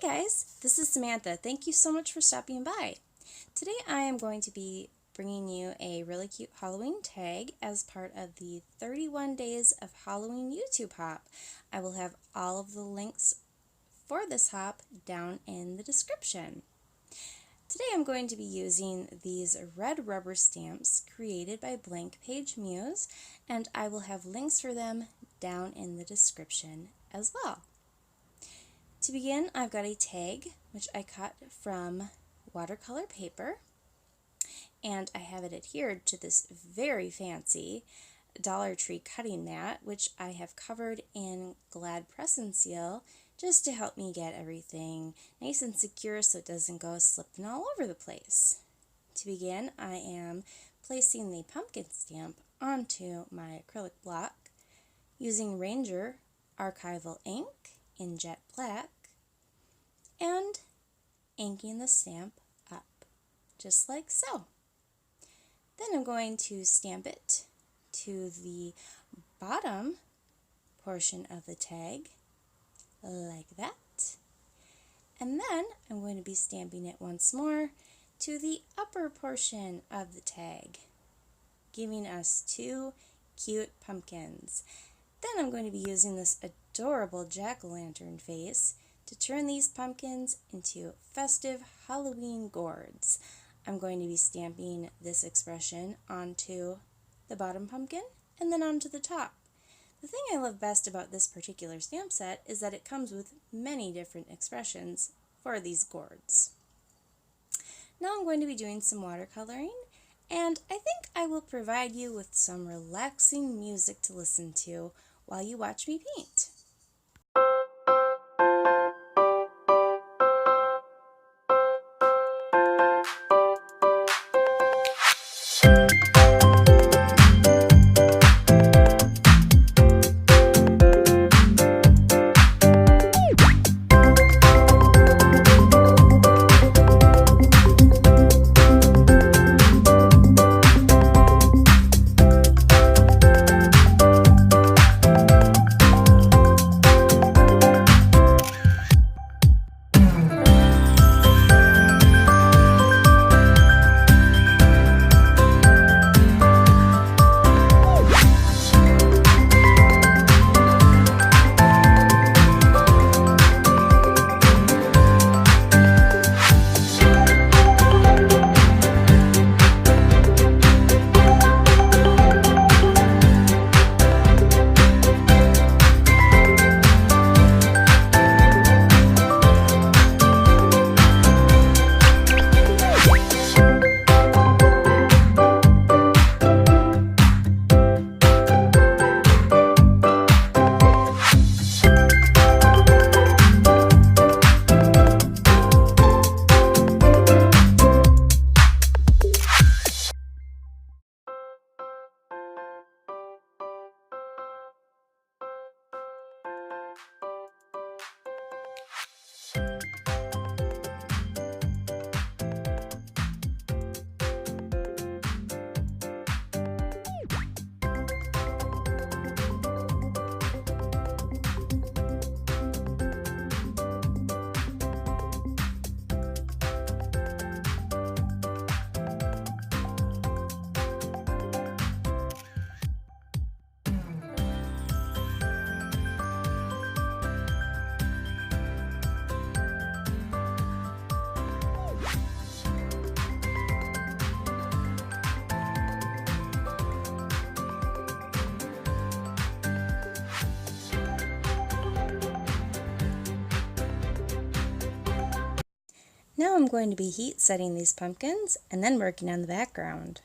Hi guys, this is Samantha. Thank you so much for stopping by. Today I am going to be bringing you a really cute Halloween tag as part of the 31 Days of Halloween YouTube Hop. I will have all of the links for this hop down in the description. Today I'm going to be using these red rubber stamps created by Blank Page Muse, and I will have links for them down in the description as well. To begin, I've got a tag which I cut from watercolor paper, and I have it adhered to this very fancy Dollar Tree cutting mat, which I have covered in Glad Press and Seal just to help me get everything nice and secure so it doesn't go slipping all over the place. To begin, I am placing the pumpkin stamp onto my acrylic block using Ranger Archival ink in jet black and inking the stamp up just like so. Then I'm going to stamp it to the bottom portion of the tag like that, and then I'm going to be stamping it once more to the upper portion of the tag, giving us two cute pumpkins. Then I'm going to be using this adorable jack-o'-lantern face to turn these pumpkins into festive Halloween gourds. I'm going to be stamping this expression onto the bottom pumpkin and then onto the top. The thing I love best about this particular stamp set is that it comes with many different expressions for these gourds. Now I'm going to be doing some watercoloring, and I think I will provide you with some relaxing music to listen to while you watch me paint. Now I'm going to be heat setting these pumpkins and then working on the background.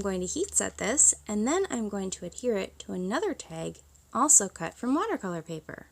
going to heat set this, and then I'm going to adhere it to another tag also cut from watercolor paper.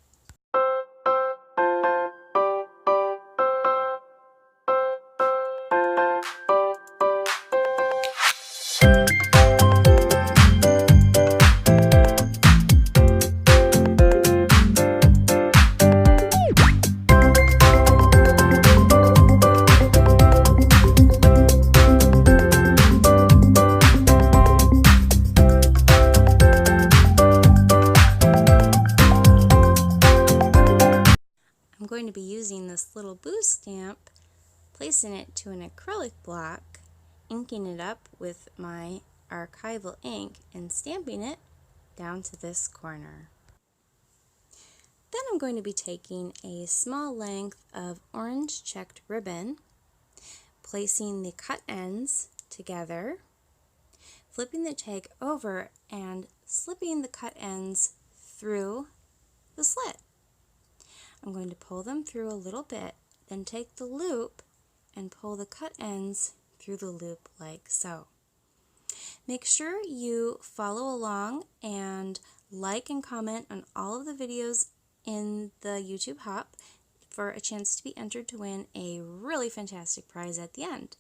I'm going to be using this little boo stamp, placing it to an acrylic block, inking it up with my archival ink, and stamping it down to this corner. Then I'm going to be taking a small length of orange checked ribbon, placing the cut ends together, flipping the tag over, and slipping the cut ends through the slit. I'm going to pull them through a little bit, then take the loop and pull the cut ends through the loop like so. Make sure you follow along and like and comment on all of the videos in the YouTube Hop for a chance to be entered to win a really fantastic prize at the end.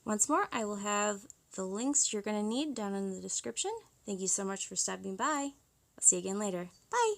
Once more, I will have the links you're going to need down in the description. Thank you so much for stopping by. I'll see you again later. Bye!